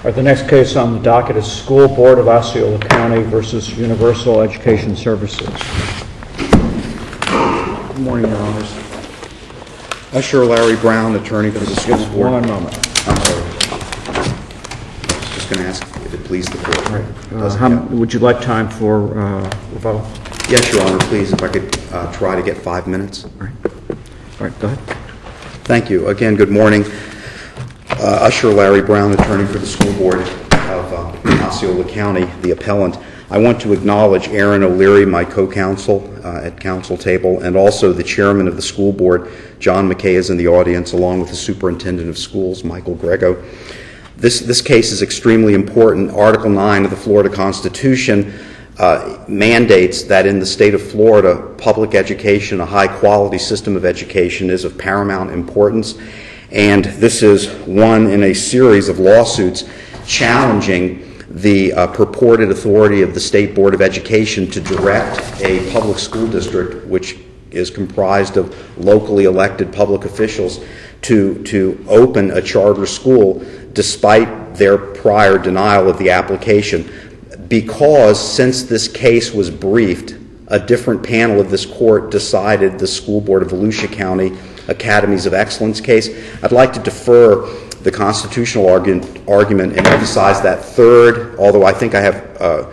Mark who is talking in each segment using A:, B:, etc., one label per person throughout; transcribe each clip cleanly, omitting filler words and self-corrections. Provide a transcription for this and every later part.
A: All right, the next case on the docket is School Board of Osceola County versus Universal Education Services. Good morning, Your Honors.
B: Usher Larry Brown, attorney for the school board.
A: One moment.
B: I'm sorry. I was just going to ask if it pleased the court.
A: All right. Would you like time for rebuttal?
B: Yes, Your Honor, please, if I could try to get 5 minutes.
A: All right, go ahead.
B: Thank you. Again, good morning. Usher Larry Brown, attorney for the school board of Osceola County, the appellant. I want to acknowledge Aaron O'Leary, my co-counsel at counsel table, and also the chairman of the school board, John McKay, is in the audience, along with the superintendent of schools, Michael Grego. This case is extremely important. Article 9 of the Florida Constitution mandates that in the state of Florida, public education, a high-quality system of education, is of paramount importance. And this is one in a series of lawsuits challenging the purported authority of the State Board of Education to direct a public school district, which is comprised of locally elected public officials, to open a charter school despite their prior denial of the application. Because since this case was briefed, a different panel of this court decided the School Board of Volusia County Academies of Excellence case. I'd like to defer the constitutional argument and emphasize that third, although I think I have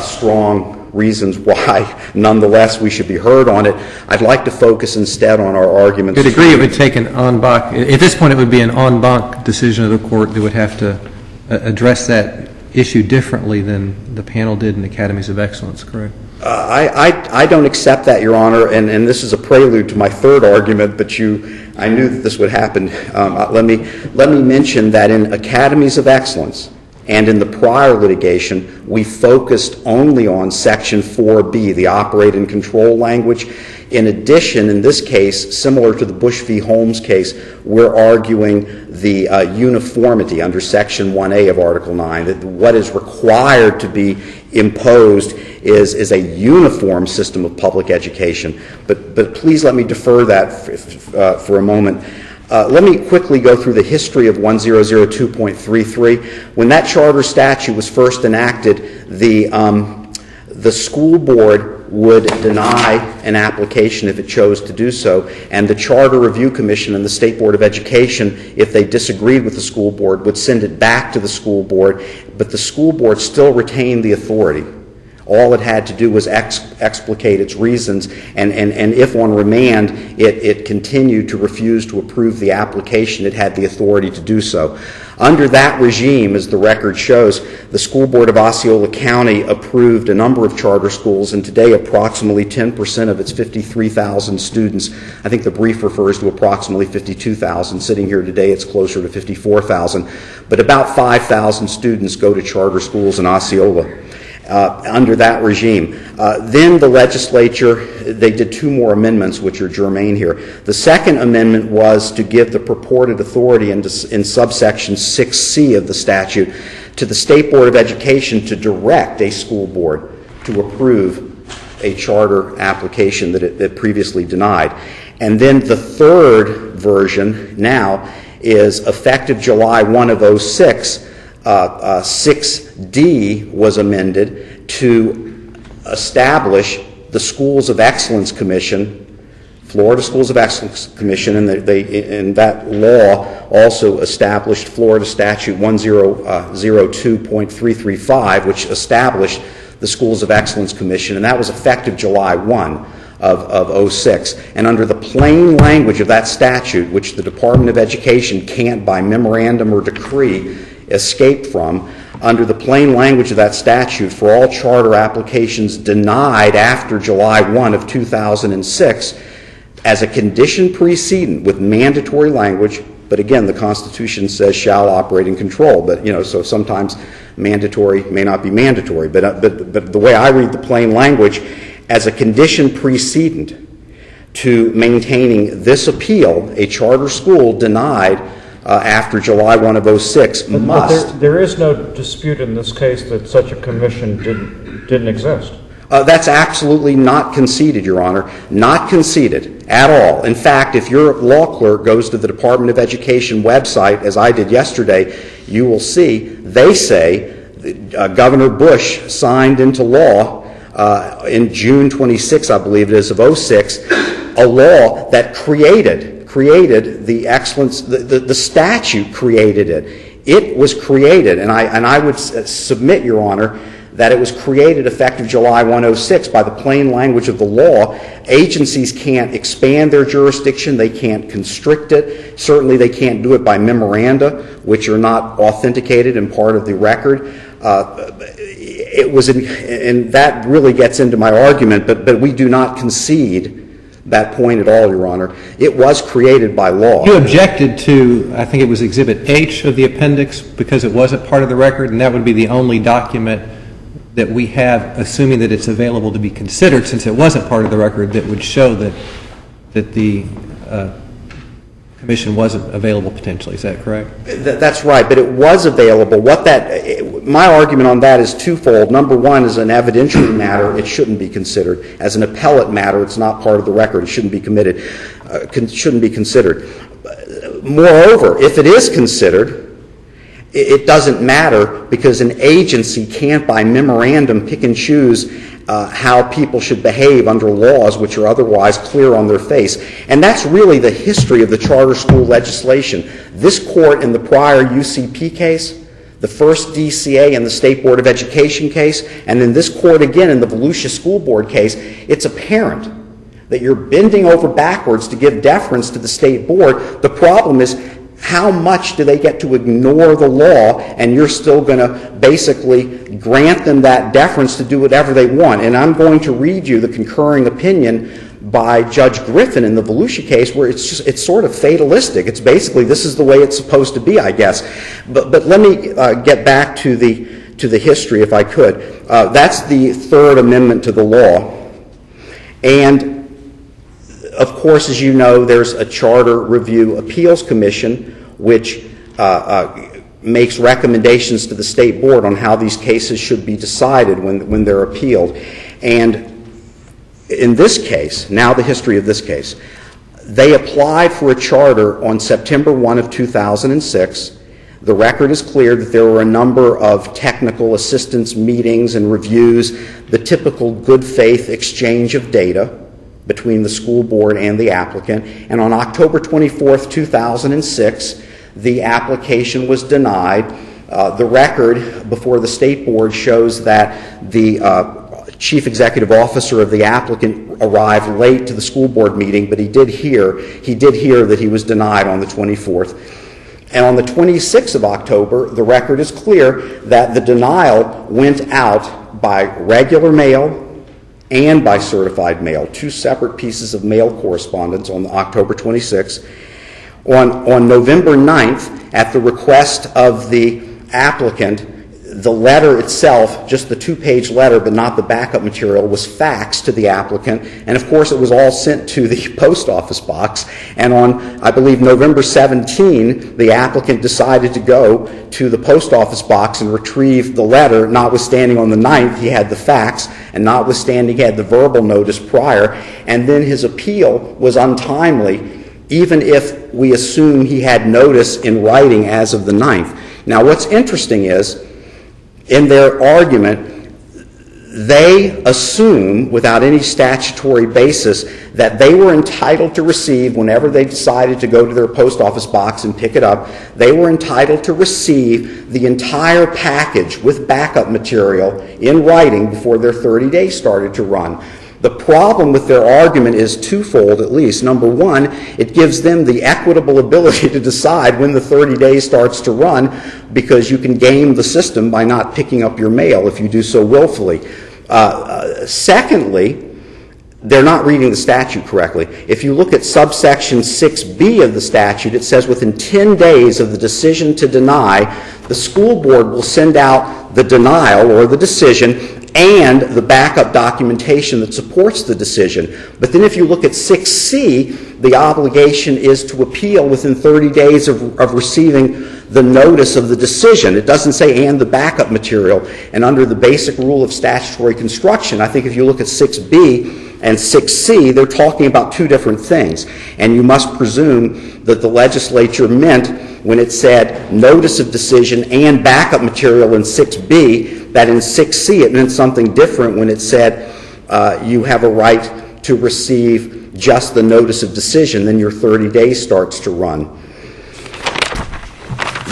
B: strong reasons why, nonetheless, we should be heard on it. I'd like to focus instead on our arguments.
C: I would agree it would take an en banc. At this point, it would be an en banc decision of the court that would have to address that issue differently than the panel did in Academies of Excellence, correct?
B: I don't accept that, Your Honor, and this is a prelude to my third argument, but I knew that this would happen. Let me mention that in Academies of Excellence and in the prior litigation, we focused only on Section 4B, the operate and control language. In addition, in this case, similar to the Bush v. Holmes case, we're arguing the uniformity under Section 1A of Article 9, that what is required to be imposed is a uniform system of public education. But please let me defer that for a moment. Let me quickly go through the history of 1002.33. When that charter statute was first enacted, the school board would deny an application if it chose to do so, and the Charter Review Commission and the State Board of Education, if they disagreed with the school board, would send it back to the school board, but the school board still retained the authority. All it had to do was explicate its reasons, and if on remand it continued to refuse to approve the application, it had the authority to do so. Under that regime, as the record shows, the School Board of Osceola County approved a number of charter schools, and today approximately 10% of its 53,000 students, I think the brief refers to approximately 52,000. Sitting here today, it's closer to 54,000. But about 5,000 students go to charter schools in Osceola. Under that regime. Then the legislature, they did two more amendments which are germane here. The second amendment was to give the purported authority in subsection 6C of the statute to the State Board of Education to direct a school board to approve a charter application that it previously denied. And then the third version now is effective July 1 of 06. 6D was amended to establish the Schools of Excellence Commission, Florida Schools of Excellence Commission, and that law also established Florida Statute 1002.335, which established the Schools of Excellence Commission, and that was effective July 1 of 06. And under the plain language of that statute, which the Department of Education can't by memorandum or decree escape from, under the plain language of that statute, for all charter applications denied after July 1 of 2006, as a condition precedent with mandatory language, but again, the Constitution says shall operate and control, but so sometimes mandatory may not be mandatory, but the way I read the plain language, as a condition precedent to maintaining this appeal, a charter school denied after July 1 of 06 must.
A: But there is no dispute in this case that such a commission didn't exist.
B: That's absolutely not conceded, Your Honor. Not conceded at all. In fact, if your law clerk goes to the Department of Education website, as I did yesterday, you will see they say Governor Bush signed into law in June 26, I believe it is, of 06, a law that created the excellence, the statute created it. It was created, and I would submit, Your Honor, that it was created effective July 106 by the plain language of the law. Agencies can't expand their jurisdiction. They can't constrict it. Certainly they can't do it by memoranda, which are not authenticated and part of the record. It was, and that really gets into my argument, but we do not concede that point at all, Your Honor. It was created by law.
C: You objected to, I think it was Exhibit H of the appendix, because it wasn't part of the record, and that would be the only document that we have, assuming that it's available to be considered, since it wasn't part of the record, that would show that the commission wasn't available potentially. Is that correct?
B: That's right, but it was available. My argument on that is twofold. Number one, as an evidentiary matter, it shouldn't be considered. As an appellate matter, it's not part of the record. It shouldn't be shouldn't be considered. Moreover, if it is considered, it doesn't matter, because an agency can't by memorandum pick and choose how people should behave under laws which are otherwise clear on their face. And that's really the history of the charter school legislation. This court in the prior UCP case, the first DCA and the State Board of Education case, and then this court again in the Volusia School Board case, it's apparent that you're bending over backwards to give deference to the state board. The problem is, how much do they get to ignore the law, and you're still going to basically grant them that deference to do whatever they want? And I'm going to read you the concurring opinion by Judge Griffin in the Volusia case, where it's sort of fatalistic. It's basically, this is the way it's supposed to be, I guess. But let me get back to the history, if I could. That's the Third Amendment to the law. And of course, as you know, there's a Charter Review Appeals Commission which makes recommendations to the State Board on how these cases should be decided when they're appealed. And in this case, now the history of this case, they applied for a charter on September 1 of 2006. The record is clear that there were a number of technical assistance meetings and reviews, the typical good faith exchange of data between the school board and the applicant. And on October 24th, 2006, the application was denied. The record before the State Board shows that the chief executive officer of the applicant arrived late to the school board meeting, but he did hear that he was denied on the 24th. And on the 26th of October, the record is clear that the denial went out by regular mail and by certified mail, two separate pieces of mail correspondence on October 26th. On November 9th, at the request of the applicant, the letter itself, just the two-page letter but not the backup material, was faxed to the applicant, and of course it was all sent to the post office box. And on, I believe, November 17, the applicant decided to go to the post office box and retrieve the letter, notwithstanding on the 9th he had the fax, and notwithstanding he had the verbal notice prior, and then his appeal was untimely, even if we assume he had notice in writing as of the 9th. Now what's interesting is, in their argument, they assume, without any statutory basis, that they were entitled to receive, whenever they decided to go to their post office box and pick it up, they were entitled to receive the entire package with backup material in writing before their 30 days started to run. The problem with their argument is twofold, at least. Number one, it gives them the equitable ability to decide when the 30 days starts to run, because you can game the system by not picking up your mail if you do so willfully. Secondly, they're not reading the statute correctly. If you look at subsection 6B of the statute, it says within 10 days of the decision to deny, the school board will send out the denial or the decision and the backup documentation that supports the decision. But then if you look at 6C, the obligation is to appeal within 30 days of receiving the notice of the decision. It doesn't say and the backup material. And under the basic rule of statutory construction, I think if you look at 6B and 6C, they're talking about two different things. And you must presume that the legislature meant when it said notice of decision and backup material in 6B, that in 6C it meant something different when it said you have a right to receive just the notice of decision, then your 30 days starts to run.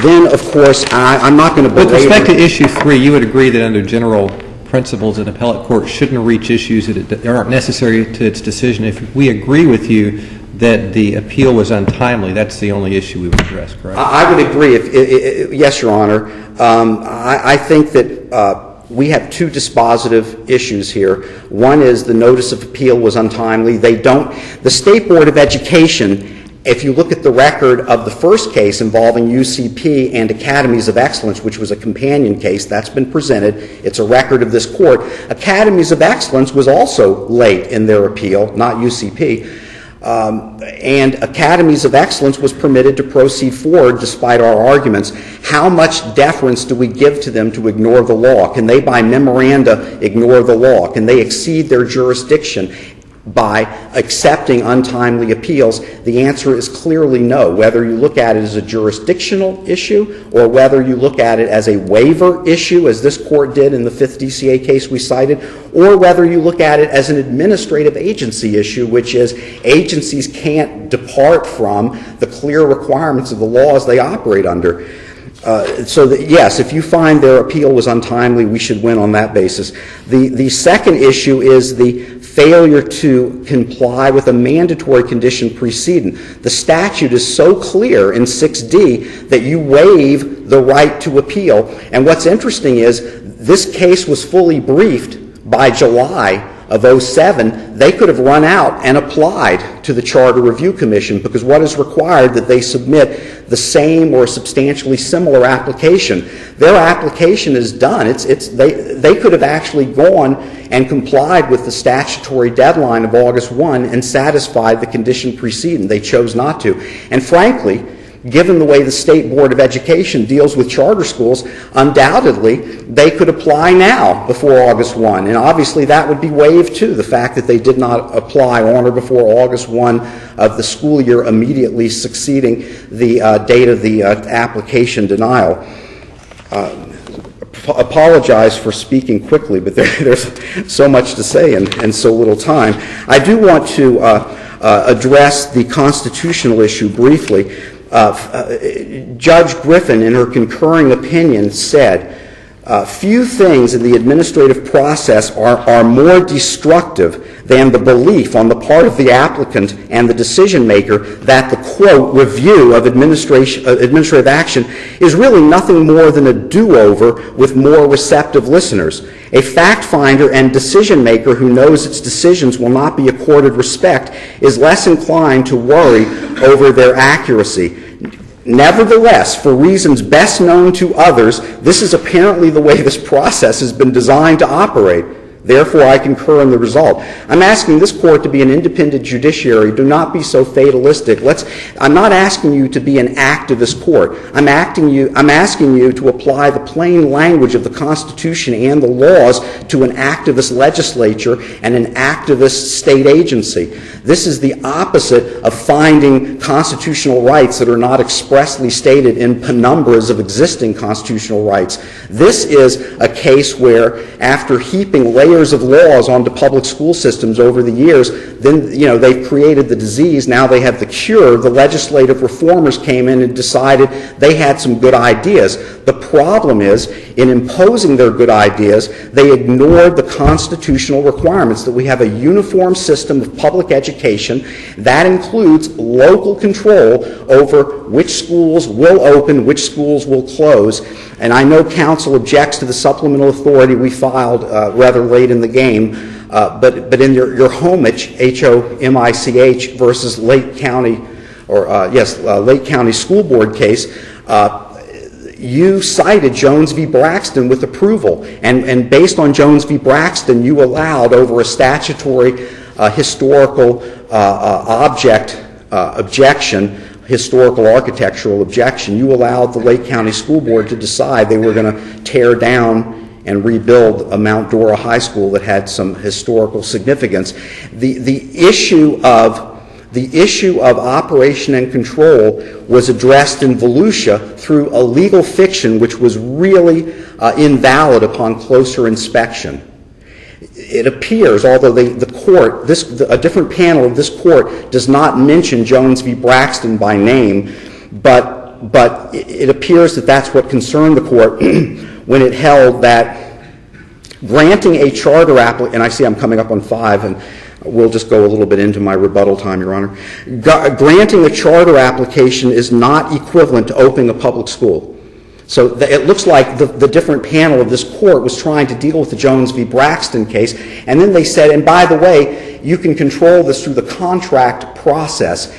B: Then, of course, I'm not going to belabor...
C: With respect to Issue 3, you would agree that under general principles an appellate court shouldn't reach issues that aren't necessary to its decision. If we agree with you that the appeal was untimely, that's the only issue we would address, correct?
B: I would agree. Yes, Your Honor. I think that we have two dispositive issues here. One is the notice of appeal was untimely. The State Board of Education, if you look at the record of the first case involving UCP and Academies of Excellence, which was a companion case, that's been presented. It's a record of this court. Academies of Excellence was also late in their appeal, not UCP. And Academies of Excellence was permitted to proceed forward despite our arguments. How much deference do we give to them to ignore the law? Can they, by memoranda, ignore the law? Can they exceed their jurisdiction by accepting untimely appeals? The answer is clearly no, whether you look at it as a jurisdictional issue or whether you look at it as a waiver issue, as this court did in the 5th DCA case we cited, or whether you look at it as an administrative agency issue, which is agencies can't depart from the clear requirements of the laws they operate under. Yes, if you find their appeal was untimely, we should win on that basis. The second issue is the failure to comply with a mandatory condition precedent. The statute is so clear in 6D that you waive the right to appeal. And what's interesting is this case was fully briefed by July of 2007. They could have run out and applied to the Charter Review Commission because what is required that they submit the same or substantially similar application. Their application is done. They could have actually gone and complied with the statutory deadline of August 1 and satisfied the condition precedent. They chose not to. And frankly, given the way the State Board of Education deals with charter schools, undoubtedly they could apply now before August 1. And obviously that would be waived too, the fact that they did not apply on or before August 1 of the school year immediately succeeding the date of the application denial. Apologize for speaking quickly, but there's so much to say and so little time. I do want to address the constitutional issue briefly. Judge Griffin, in her concurring opinion, said, few things in the administrative process are more destructive than the belief on the part of the applicant and the decision maker that the, quote, review of administrative action is really nothing more than a do-over with more receptive listeners. A fact finder and decision maker who knows its decisions will not be accorded respect is less inclined to worry over their accuracy. Nevertheless, for reasons best known to others, this is apparently the way this process has been designed to operate. Therefore, I concur in the result. I'm asking this court to be an independent judiciary. Do not be so fatalistic. I'm not asking you to be an activist court. I'm asking you to apply the plain language of the Constitution and the laws to an activist legislature and an activist state agency. This is the opposite of finding constitutional rights that are not expressly stated in penumbras of existing constitutional rights. This is a case where, after heaping layers of laws onto public school systems over the years, then, they've created the disease, now they have the cure. The legislative reformers came in and decided they had some good ideas. The problem is, in imposing their good ideas, they ignored the constitutional requirements that we have a uniform system of public education that includes local control over which schools will open, which schools will close. And I know counsel objects to the supplemental authority we filed rather late in the game, but in your Homich, H-O-M-I-C-H versus Lake County, Lake County School Board case, you cited Jones v. Braxton with approval, and based on Jones v. Braxton, you allowed over a statutory historical objection, historical architectural objection, you allowed the Lake County School Board to decide they were going to tear down and rebuild a Mount Dora High School that had some historical significance. The issue of operation and control was addressed in Volusia through a legal fiction which was really invalid upon closer inspection. It appears, although the court, a different panel of this court does not mention Jones v. Braxton by name, but it appears that that's what concerned the court when it held that granting a charter application, and I see I'm coming up on 5, and we'll just go a little bit into my rebuttal time, Your Honor. Granting a charter application is not equivalent to opening a public school. So it looks like the different panel of this court was trying to deal with the Jones v. Braxton case, and then they said, and by the way, you can control this through the contract process,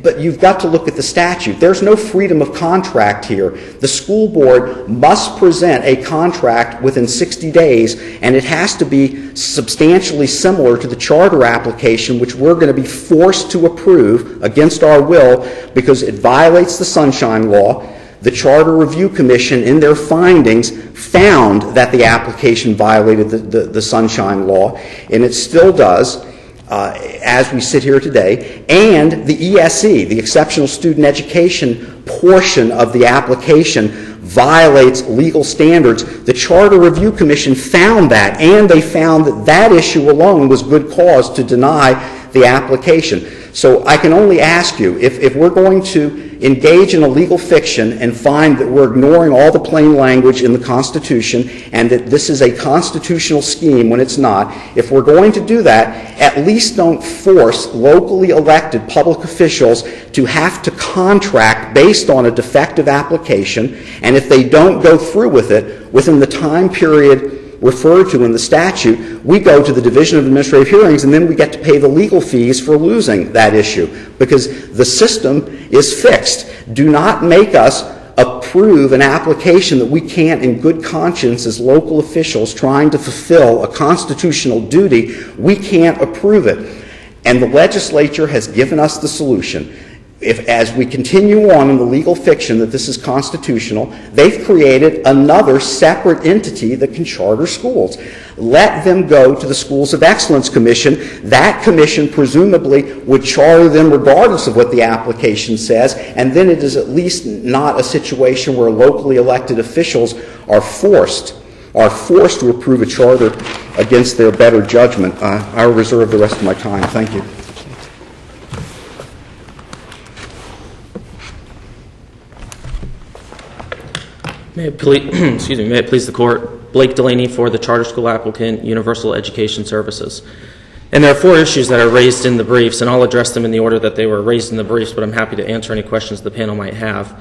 B: but you've got to look at the statute. There's no freedom of contract here. The school board must present a contract within 60 days, and it has to be substantially similar to the charter application, which we're going to be forced to approve against our will because it violates the Sunshine Law. The Charter Review Commission, in their findings, found that the application violated the Sunshine Law, and it still does as we sit here today. And the ESE, the Exceptional Student Education portion of the application, violates legal standards. The Charter Review Commission found that, and they found that that issue alone was good cause to deny the application. So I can only ask you, if we're going to engage in a legal fiction and find that we're ignoring all the plain language in the Constitution and that this is a constitutional scheme when it's not, if we're going to do that, at least don't force locally elected public officials to have to contract based on a defective application, and if they don't go through with it within the time period referred to in the statute, we go to the Division of Administrative Hearings, and then we get to pay the legal fees for losing that issue because the system is fixed. Do not make us approve an application that we can't in good conscience as local officials trying to fulfill a constitutional duty. We can't approve it. And the legislature has given us the solution. If, as we continue on in the legal fiction that this is constitutional, they've created another separate entity that can charter schools. Let them go to the Schools of Excellence Commission. That commission presumably would charter them regardless of what the application says, and then it is at least not a situation where locally elected officials are forced to approve a charter against their better judgment. I'll reserve the rest of my time. Thank you.
D: May it please the Court. Blake Delaney for the charter school applicant, Universal Education Services. And there are 4 issues that are raised in the briefs, and I'll address them in the order that they were raised in the briefs, but I'm happy to answer any questions the panel might have.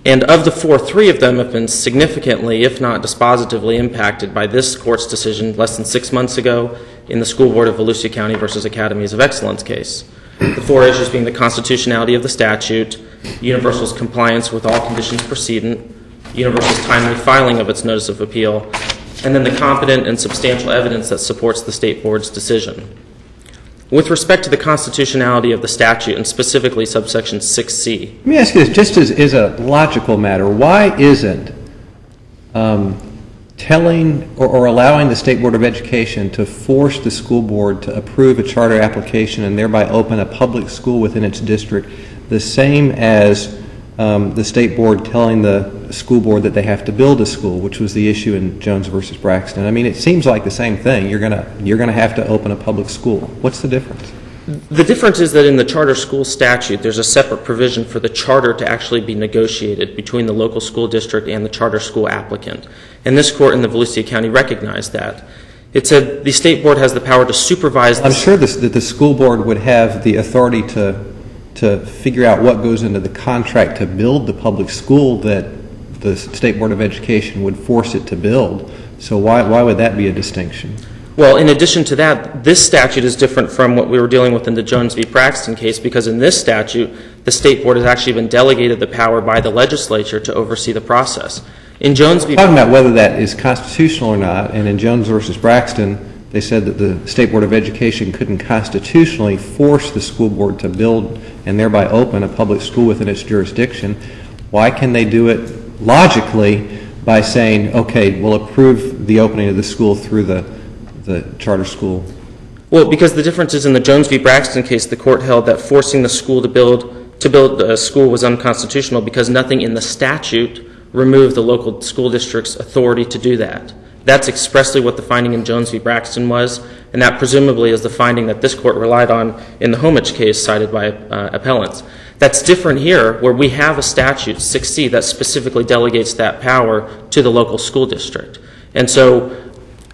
D: And of the 4, 3 of them have been significantly, if not dispositively, impacted by this Court's decision less than 6 months ago in the School Board of Volusia County versus Academies of Excellence case. The 4 issues being the constitutionality of the statute, Universal's compliance with all conditions precedent, Universal's timely filing of its notice of appeal, and then the competent and substantial evidence that supports the State Board's decision. With respect to the constitutionality of the statute, and specifically subsection 6C.
C: Let me ask you this, just as a logical matter, why isn't telling or allowing the State Board of Education to force the school board to approve a charter application and thereby open a public school within its district the same as the State Board telling the school board that they have to build a school, which was the issue in Jones versus Braxton? I mean, it seems like the same thing. You're gonna have to open a public school. What's the difference?
D: The difference is that in the charter school statute, there's a separate provision for the charter to actually be negotiated between the local school district and the charter school applicant. And this Court in the Volusia County recognized that. It said the State Board has the power to supervise. I'm
C: sure that the school board would have the authority to figure out what goes into the contract to build the public school that the State Board of Education would force it to build. So why would that be a distinction?
D: Well, in addition to that, this statute is different from what we were dealing with in the Jones v. Braxton case, because in this statute, the State Board has actually been delegated the power by the legislature to oversee the process. In Jones v.
C: Talking about whether that is constitutional or not, and in Jones versus Braxton, they said that the State Board of Education couldn't constitutionally force the school board to build and thereby open a public school within its jurisdiction. Why can they do it logically by saying, okay, we'll approve the opening of the school through the charter school?
D: Well, because the difference is in the Jones v. Braxton case, the court held that forcing the school to build a school was unconstitutional because nothing in the statute removed the local school district's authority to do that. That's expressly what the finding in Jones v. Braxton was, and that presumably is the finding that this court relied on in the Homage case cited by appellants. That's different here, where we have a statute, 6C, that specifically delegates that power to the local school district. And so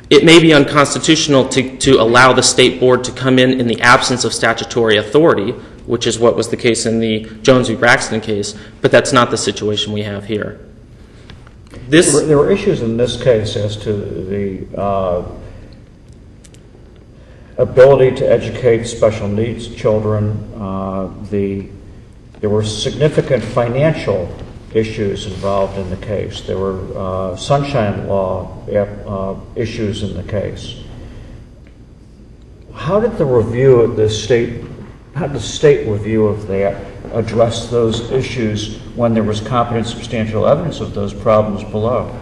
D: it may be unconstitutional to allow the State Board to come in the absence of statutory authority, which is what was the case in the Jones v. Braxton case, but that's not the situation we have here.
A: There were issues in this case as to the ability to educate special needs children. There were significant financial issues involved in the case. There were sunshine law issues in the case. How did the review of the state, how did the state review of that address those issues when there was competent substantial evidence of those problems below?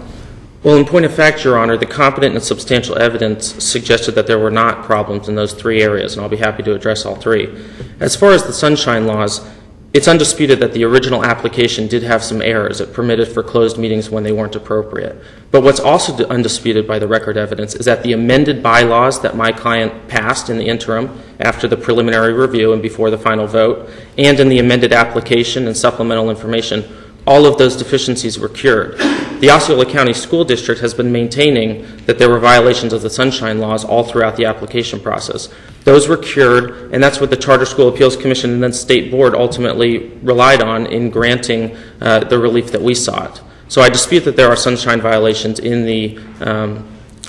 D: Well, in point of fact, Your Honor, the competent and substantial evidence suggested that there were not problems in those three areas, and I'll be happy to address all three. As far as the sunshine laws, it's undisputed that the original application did have some errors. It permitted for closed meetings when they weren't appropriate. But what's also undisputed by the record evidence is that the amended bylaws that my client passed in the interim after the preliminary review and before the final vote, and in the amended application and supplemental information, all of those deficiencies were cured. The Osceola County School District has been maintaining that there were violations of the sunshine laws all throughout the application process. Those were cured, and that's what the Charter School Appeals Commission and then State Board ultimately relied on in granting the relief that we sought. So I dispute that there are sunshine violations in the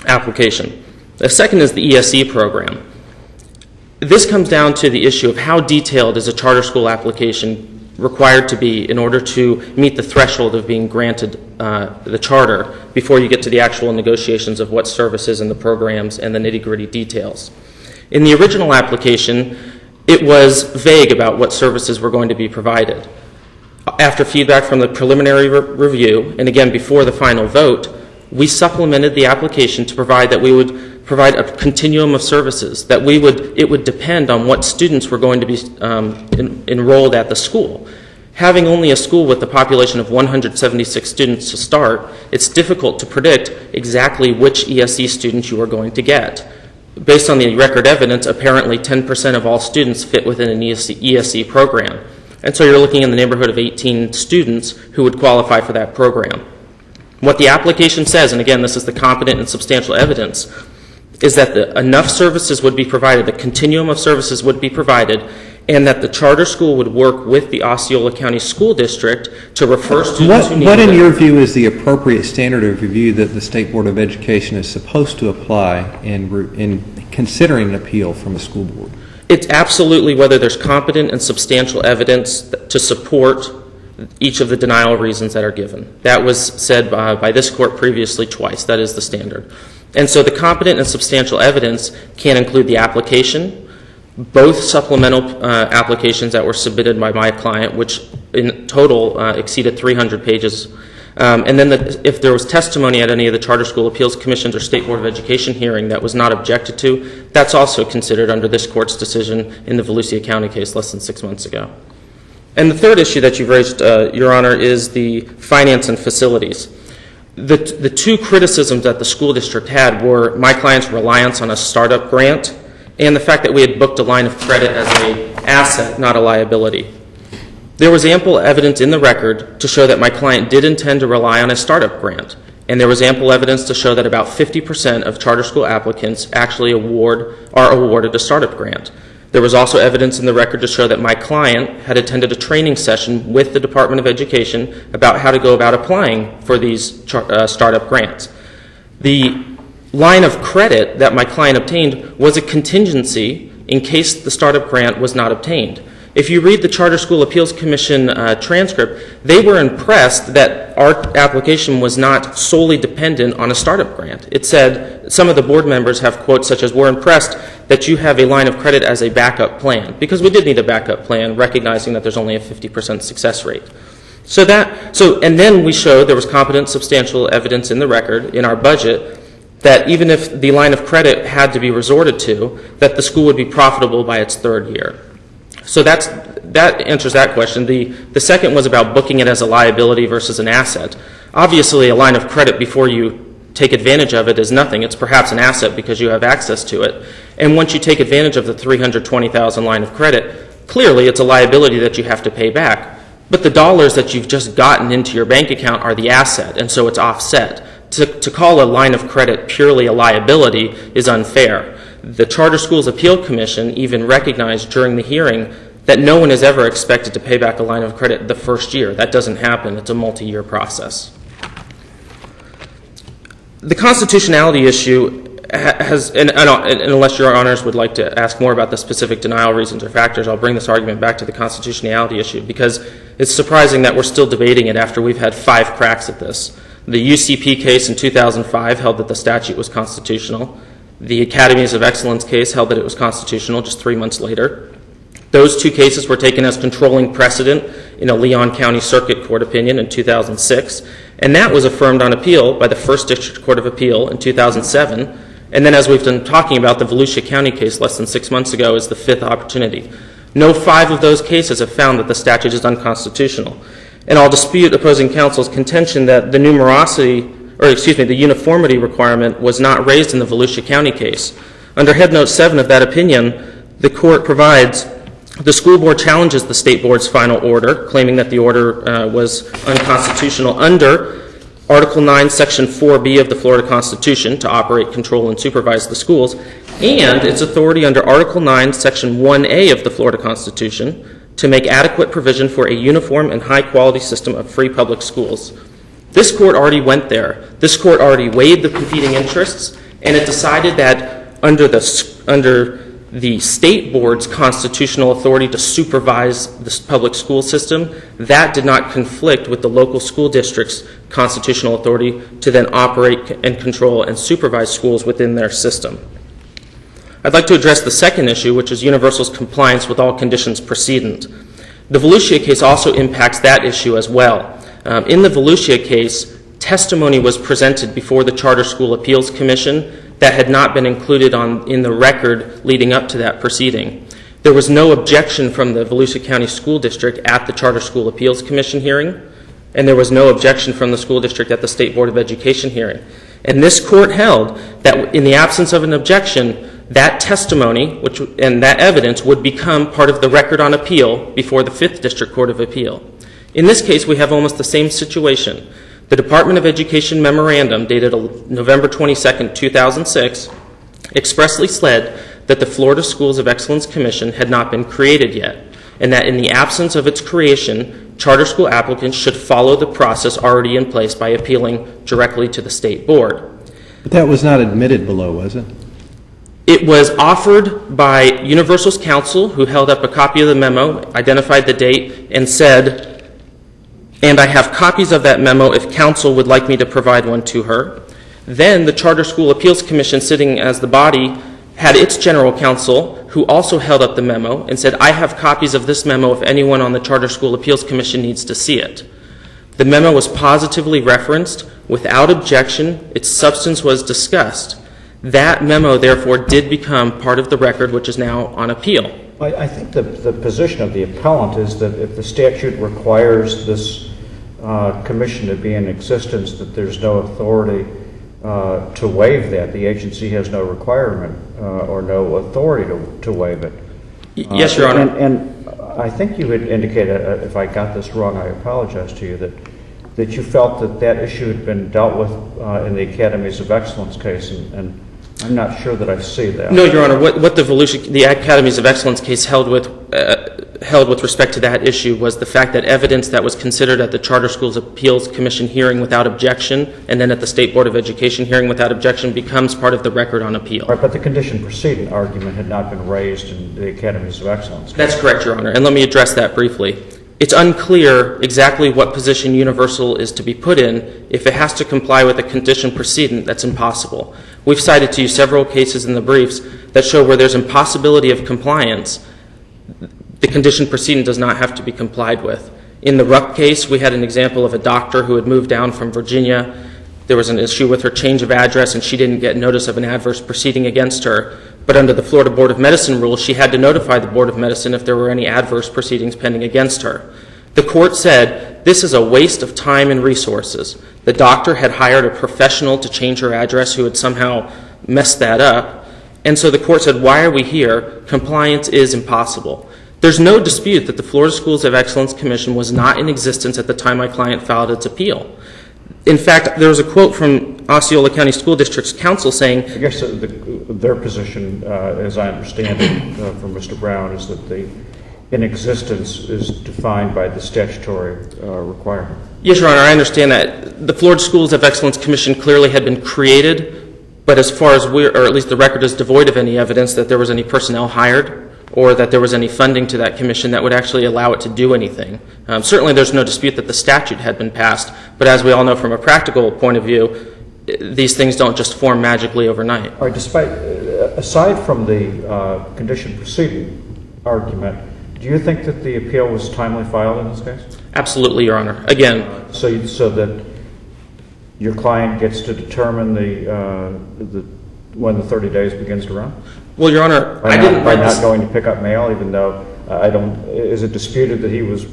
D: application. The second is the ESE program. This comes down to the issue of how detailed is a charter school application required to be in order to meet the threshold of being granted the charter before you get to the actual negotiations of what services and the programs and the nitty-gritty details. In the original application, it was vague about what services were going to be provided. After feedback from the preliminary review, and again before the final vote, we supplemented the application to provide that we would provide a continuum of services, that it would depend on what students were going to be enrolled at the school. Having only a school with a population of 176 students to start, it's difficult to predict exactly which ESE students you are going to get. Based on the record evidence, apparently 10% of all students fit within an ESE program. And so you're looking in the neighborhood of 18 students who would qualify for that program. What the application says, and again, this is the competent and substantial evidence, is that enough services would be provided, the continuum of services would be provided, and that the charter school would work with the Osceola County School District to refer students who need it.
C: What, in your view, is the appropriate standard of review that the State Board of Education is supposed to apply in considering an appeal from a school board?
D: It's absolutely whether there's competent and substantial evidence to support each of the denial reasons that are given. That was said by this court previously twice. That is the standard. And so the competent and substantial evidence can include the application, both supplemental applications that were submitted by my client, which in total exceeded 300 pages. And then if there was testimony at any of the Charter School Appeals Commissions or State Board of Education hearing that was not objected to, that's also considered under this court's decision in the Volusia County case less than 6 months ago. And the third issue that you've raised, Your Honor, is the finance and facilities. The two criticisms that the school district had were my client's reliance on a startup grant and the fact that we had booked a line of credit as an asset, not a liability. There was ample evidence in the record to show that my client did intend to rely on a startup grant, and there was ample evidence to show that about 50% of charter school applicants actually are awarded a startup grant. There was also evidence in the record to show that my client had attended a training session with the Department of Education about how to go about applying for these startup grants. The line of credit that my client obtained was a contingency in case the startup grant was not obtained. If you read the Charter School Appeals Commission transcript, they were impressed that our application was not solely dependent on a startup grant. It said, some of the board members have quotes such as, "We're impressed that you have a line of credit as a backup plan," because we did need a backup plan, recognizing that there's only a 50% success rate. And then we showed there was competent, substantial evidence in the record, in our budget, that even if the line of credit had to be resorted to, that the school would be profitable by its third year. So that answers that question. The second was about booking it as a liability versus an asset. Obviously, a line of credit before you take advantage of it is nothing. It's perhaps an asset because you have access to it. And once you take advantage of the $320,000 line of credit, clearly it's a liability that you have to pay back. But the dollars that you've just gotten into your bank account are the asset, and so it's offset. To call a line of credit purely a liability is unfair. The Charter Schools Appeal Commission even recognized during the hearing that no one is ever expected to pay back a line of credit the first year. That doesn't happen. It's a multi-year process. The constitutionality issue has, and unless your honors would like to ask more about the specific denial reasons or factors, I'll bring this argument back to the constitutionality issue, because it's surprising that we're still debating it after we've had 5 cracks at this. The UCP case in 2005 held that the statute was constitutional. The Academies of Excellence case held that it was constitutional just 3 months later. Those 2 cases were taken as controlling precedent in a Leon County Circuit Court opinion in 2006, and that was affirmed on appeal by the First District Court of Appeal in 2007. And then, as we've been talking about, the Volusia County case less than 6 months ago is the 5th opportunity. No 5 of those cases have found that the statute is unconstitutional. And I'll dispute opposing counsel's contention that the the uniformity requirement was not raised in the Volusia County case. Under Head Note 7 of that opinion, the court provides, the school board challenges the state board's final order, claiming that the order was unconstitutional under Article 9, Section 4B of the Florida Constitution to operate, control, and supervise the schools, and its authority under Article 9, Section 1A of the Florida Constitution to make adequate provision for a uniform and high-quality system of free public schools. This court already went there. This court already weighed the competing interests, and it decided that under the state board's constitutional authority to supervise the public school system, that did not conflict with the local school district's constitutional authority to then operate and control and supervise schools within their system. I'd like to address the second issue, which is Universal's compliance with all conditions precedent. The Volusia case also impacts that issue as well. In the Volusia case, testimony was presented before the Charter School Appeals Commission that had not been included in the record leading up to that proceeding. There was no objection from the Volusia County School District at the Charter School Appeals Commission hearing, and there was no objection from the school district at the State Board of Education hearing. And this court held that in the absence of an objection, that testimony and that evidence would become part of the record on appeal before the 5th District Court of Appeal. In this case, we have almost the same situation. The Department of Education memorandum dated November 22, 2006, expressly said that the Florida Schools of Excellence Commission had not been created yet, and that in the absence of its creation, charter school applicants should follow the process already in place by appealing directly to the state board.
C: But that was not admitted below, was it?
D: It was offered by Universal's counsel, who held up a copy of the memo, identified the date, and said, and I have copies of that memo if counsel would like me to provide one to her. Then the Charter School Appeals Commission, sitting as the body, had its general counsel, who also held up the memo, and said, I have copies of this memo if anyone on the Charter School Appeals Commission needs to see it. The memo was positively referenced without objection. Its substance was discussed. That memo, therefore, did become part of the record, which is now on appeal.
A: I think the position of the appellant is that if the statute requires this commission to be in existence, that there's no authority to waive that. The agency has no requirement or no authority to waive it.
D: Yes, Your Honor.
A: And I think you had indicated, if I got this wrong, I apologize to you, that you felt that issue had been dealt with in the Academies of Excellence case, and I'm not sure that I see that.
D: No, Your Honor. What the Academies of Excellence case held with held with respect to that issue was the fact that evidence that was considered at the Charter Schools Appeals Commission hearing without objection and then at the State Board of Education hearing without objection becomes part of the record on appeal.
A: Right, but the condition precedent argument had not been raised in the Academies of Excellence.
D: That's correct, Your Honor, and let me address that briefly. It's unclear exactly what position Universal is to be put in. If it has to comply with a condition precedent, that's impossible. We've cited to you several cases in the briefs that show where there's impossibility of compliance, the condition precedent does not have to be complied with. In the Rupp case, we had an example of a doctor who had moved down from Virginia. There was an issue with her change of address, and she didn't get notice of an adverse proceeding against her. But under the Florida Board of Medicine rules, she had to notify the Board of Medicine if there were any adverse proceedings pending against her. The court said, this is a waste of time and resources. The doctor had hired a professional to change her address who had somehow messed that up. And so the court said, why are we here? Compliance is impossible. There's no dispute that the Florida Schools of Excellence Commission was not in existence at the time my client filed its appeal. In fact, there was a quote from Osceola County School District's counsel saying,
A: I guess their position, as I understand it from Mr. Brown, is that the in existence is defined by the statutory requirement.
D: Yes, Your Honor, I understand that. The Florida Schools of Excellence Commission clearly had been created, but as far as or at least the record is devoid of any evidence that there was any personnel hired or that there was any funding to that commission that would actually allow it to do anything. Certainly there's no dispute that the statute had been passed, but as we all know from a practical point of view, these things don't just form magically overnight.
A: All right, aside from the condition preceding argument, do you think that the appeal was timely filed in this case?
D: Absolutely, Your Honor. Again,
A: so that your client gets to determine when the 30 days begins to run?
D: Well, Your Honor,
A: by not going to pick up mail, even though is it disputed that he was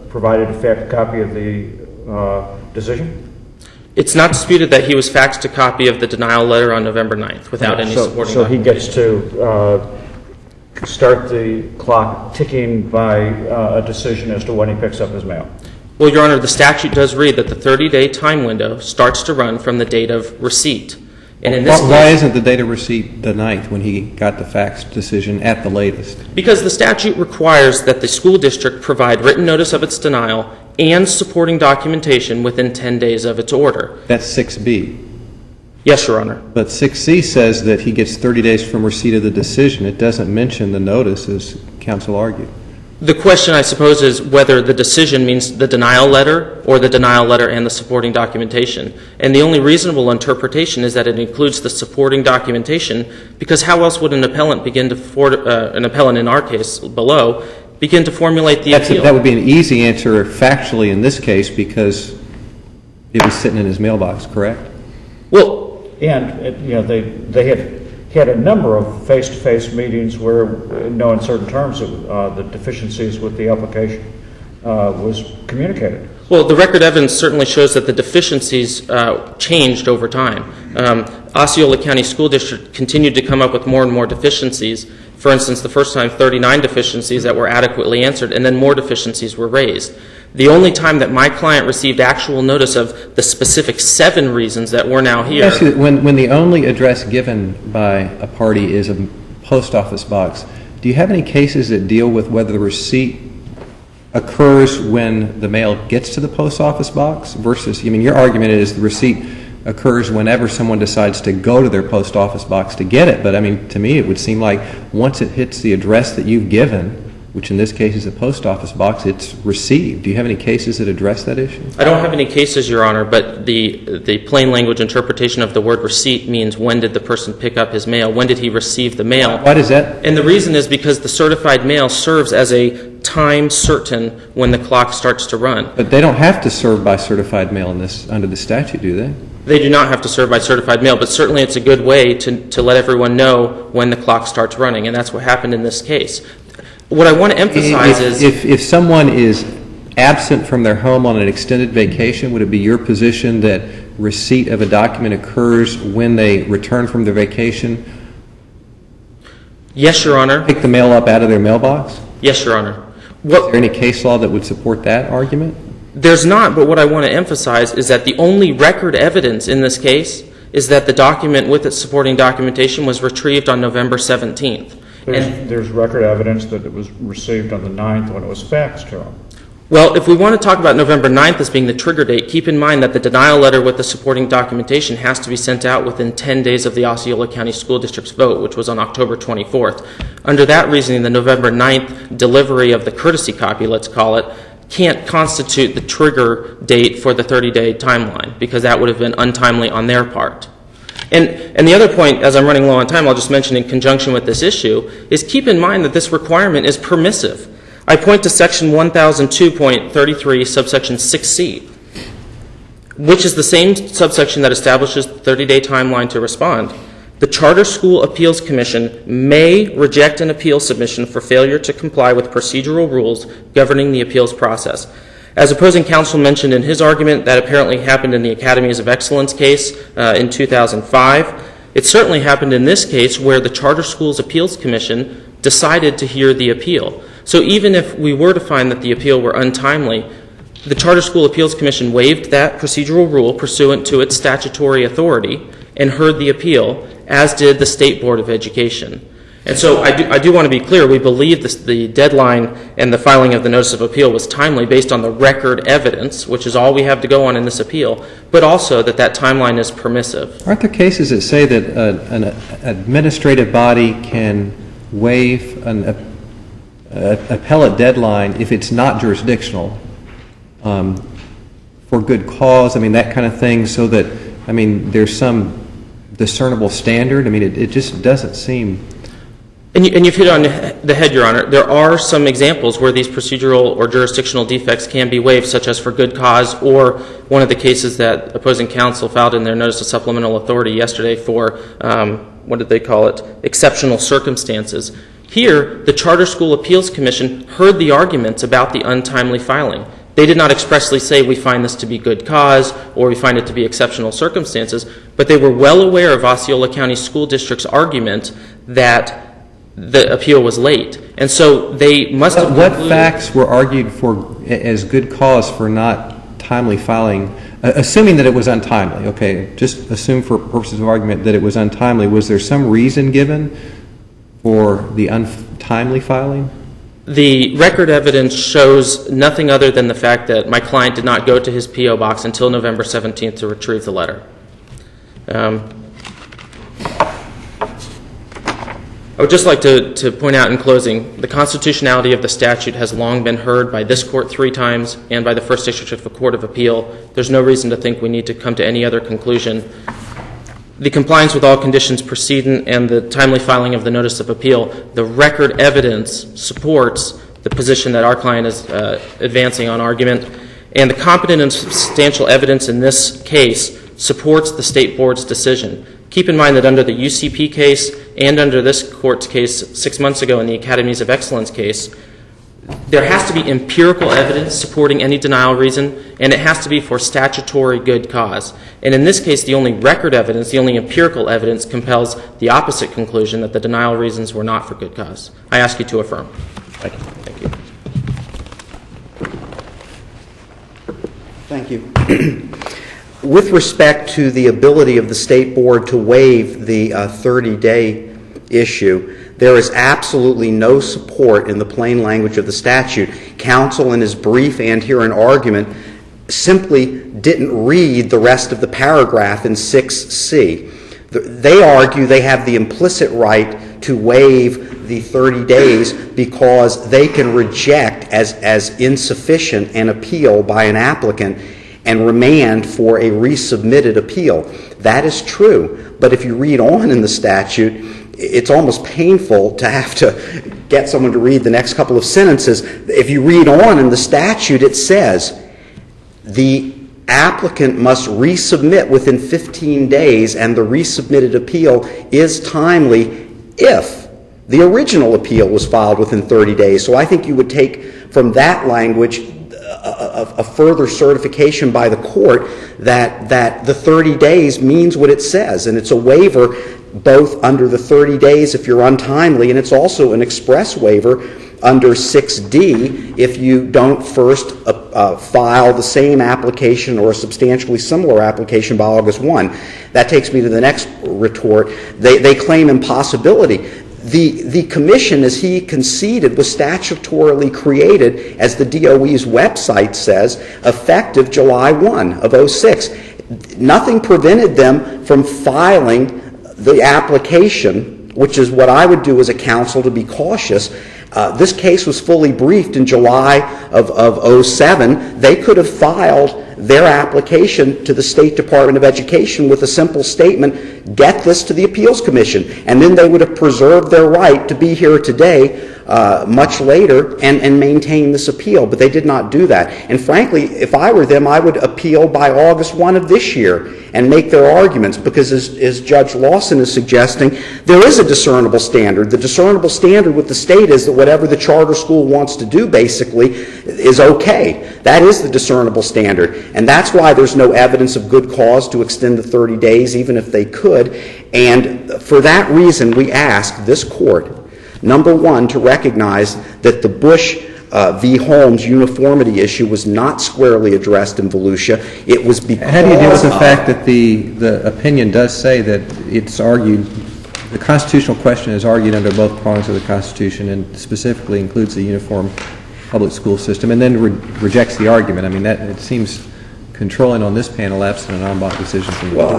A: provided a copy of the decision?
D: It's not disputed that he was faxed a copy of the denial letter on November 9th without any supporting
A: documentation. So he gets to start the clock ticking by a decision as to when he picks up his mail.
D: Well, Your Honor, the statute does read that the 30-day time window starts to run from the date of receipt. And in this case,
C: why isn't the date of receipt the 9th when he got the fax decision at the latest?
D: Because the statute requires that the school district provide written notice of its denial and supporting documentation within 10 days of its order.
C: That's 6B.
D: Yes, Your Honor.
C: But 6C says that he gets 30 days from receipt of the decision. It doesn't mention the notice, as counsel argued.
D: The question, I suppose, is whether the decision means the denial letter or the denial letter and the supporting documentation. And the only reasonable interpretation is that it includes the supporting documentation, because how else would an appellant begin to, an appellant in our case below, begin to formulate the appeal?
C: That would be an easy answer factually in this case because it was sitting in his mailbox, correct?
D: Well,
A: and they had a number of face-to-face meetings where, in certain terms, the deficiencies with the application was communicated.
D: Well, the record evidence certainly shows that the deficiencies changed over time. Osceola County School District continued to come up with more and more deficiencies. For instance, the first time 39 deficiencies that were adequately answered, and then more deficiencies were raised. The only time that my client received actual notice of the specific 7 reasons that we're now here.
C: Actually, when the only address given by a party is a post office box, do you have any cases that deal with whether the receipt occurs when the mail gets to the post office box versus, your argument is the receipt occurs whenever someone decides to go to their post office box to get it. But, to me it would seem like once it hits the address that you've given, which in this case is a post office box, it's received. Do you have any cases that address that issue?
D: I don't have any cases, Your Honor, but the plain language interpretation of the word receipt means when did the person pick up his mail? When did he receive the mail?
C: Why does that?
D: And the reason is because the certified mail serves as a time certain when the clock starts to run.
C: But they don't have to serve by certified mail under the statute, do they?
D: They do not have to serve by certified mail, but certainly it's a good way to let everyone know when the clock starts running, and that's what happened in this case. What I want to emphasize is...
C: If someone is absent from their home on an extended vacation, would it be your position that receipt of a document occurs when they return from their vacation?
D: Yes, Your Honor.
C: Pick the mail up out of their mailbox?
D: Yes, Your Honor.
C: Is there any case law that would support that argument?
D: There's not, but what I want to emphasize is that the only record evidence in this case is that the document with its supporting documentation was retrieved on November 17th.
A: There's record evidence that it was received on the 9th when it was faxed to him.
D: Well, if we want to talk about November 9th as being the trigger date, keep in mind that the denial letter with the supporting documentation has to be sent out within 10 days of the Osceola County School District's vote, which was on October 24th. Under that reasoning, the November 9th delivery of the courtesy copy, let's call it, can't constitute the trigger date for the 30-day timeline, because that would have been untimely on their part. And the other point, as I'm running low on time, I'll just mention in conjunction with this issue, is keep in mind that this requirement is permissive. I point to Section 1002.33, subsection 6C, which is the same subsection that establishes the 30-day timeline to respond. The Charter School Appeals Commission may reject an appeal submission for failure to comply with procedural rules governing the appeals process. As opposing counsel mentioned in his argument, that apparently happened in the Academies of Excellence case in 2005. It certainly happened in this case where the Charter Schools Appeals Commission decided to hear the appeal. So even if we were to find that the appeal were untimely, the Charter School Appeals Commission waived that procedural rule pursuant to its statutory authority and heard the appeal, as did the State Board of Education. And so I do want to be clear, we believe the deadline and the filing of the notice of appeal was timely based on the record evidence, which is all we have to go on in this appeal, but also that timeline is permissive.
C: Aren't there cases that say that an administrative body can waive an appellate deadline if it's not jurisdictional for good cause, I mean, that kind of thing, so that, I mean, there's some discernible standard? I mean, it just doesn't seem...
D: And you've hit on the head, Your Honor. There are some examples where these procedural or jurisdictional defects can be waived, such as for good cause, or one of the cases that opposing counsel filed in their notice of supplemental authority yesterday for, what did they call it, exceptional circumstances. Here, the Charter School Appeals Commission heard the arguments about the untimely filing. They did not expressly say we find this to be good cause or we find it to be exceptional circumstances, but they were well aware of Osceola County School District's argument that the appeal was late. And so they must have...
C: What facts were argued for as good cause for not timely filing, assuming that it was untimely? Okay, just assume for purposes of argument that it was untimely. Was there some reason given for the untimely filing?
D: The record evidence shows nothing other than the fact that my client did not go to his P.O. box until November 17th to retrieve the letter. I would just like to point out in closing, the constitutionality of the statute has long been heard by this court 3 times and by the First District of the Court of Appeal. There's no reason to think we need to come to any other conclusion. The compliance with all conditions precedent and the timely filing of the notice of appeal, the record evidence supports the position that our client is advancing on argument, and the competent and substantial evidence in this case supports the State Board's decision. Keep in mind that under the UCP case and under this court's case 6 months ago in the Academies of Excellence case, there has to be empirical evidence supporting any denial reason, and it has to be for statutory good cause. And in this case, the only record evidence, the only empirical evidence compels the opposite conclusion, that the denial reasons were not for good cause. I ask you to affirm. Thank you.
B: Thank you. With respect to the ability of the State Board to waive the 30-day issue, there is absolutely no support in the plain language of the statute. Counsel in his brief and here in argument simply didn't read the rest of the paragraph in 6C. They argue they have the implicit right to waive the 30 days because they can reject as insufficient an appeal by an applicant and remand for a resubmitted appeal. That is true, but if you read on in the statute, it's almost painful to have to get someone to read the next couple of sentences. If you read on in the statute, it says the applicant must resubmit within 15 days and the resubmitted appeal is timely if the original appeal was filed within 30 days. So I think you would take from that language a further certification by the court that the 30 days means what it says, and it's a waiver both under the 30 days if you're untimely, and it's also an express waiver under 6D if you don't first file the same application or a substantially similar application by August 1. That takes me to the next retort. They claim impossibility. The commission, as he conceded, was statutorily created, as the DOE's website says, effective July 1 of '06. Nothing prevented them from filing the application, which is what I would do as a counsel to be cautious. This case was fully briefed in July of '07. They could have filed their application to the State Department of Education with a simple statement, get this to the Appeals Commission, and then they would have preserved their right to be here today much later and maintain this appeal, but they did not do that. And frankly, if I were them, I would appeal by August 1 of this year and make their arguments, because as Judge Lawson is suggesting, there is a discernible standard. The discernible standard with the state is that whatever the charter school wants to do, basically, is okay. That is the discernible standard. And that's why there's no evidence of good cause to extend the 30 days, even if they could. And for that reason, we ask this court, number one, to recognize that the Bush v. Holmes uniformity issue was not squarely addressed in Volusia. It was because
C: How do you deal with the fact that the opinion does say that it's argued, the constitutional question is argued under both prongs of the Constitution and specifically includes the uniform public school system, and then rejects the argument? I mean, that it seems controlling on this panel absent an en banc decision from the
B: Well,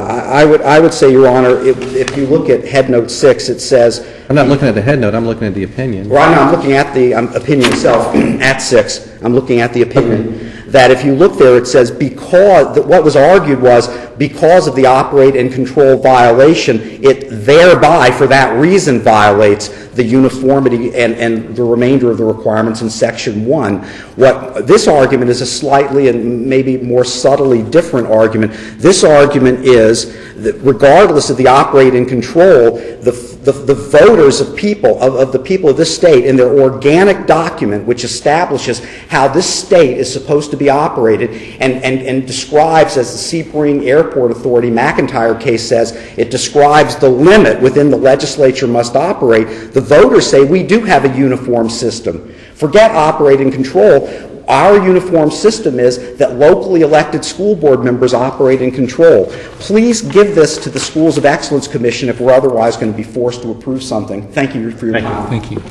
C: court.
B: I would say, Your Honor, if you look at Head Note 6, it says...
C: I'm not looking at the head note, I'm looking at the opinion.
B: Well, I'm looking at the opinion itself. At 6, I'm looking at the opinion. That if you look there, it says because, what was argued was because of the operate and control violation, it thereby, for that reason, violates the uniformity and the remainder of the requirements in Section 1. What this argument is a slightly and maybe more subtly different argument. This argument is that regardless of the operate and control, the voters of the people of this state in their organic document, which establishes how this state is supposed to be operated and describes, as the Sebring Airport Authority McIntyre case says, it describes the limit within the legislature must operate. The voters say we do have a uniform system. Forget operate and control. Our uniform system is that locally elected school board members operate and control. Please give this to the Schools of Excellence Commission if we're otherwise going to be forced to approve something. Thank you for your time.
C: Thank you.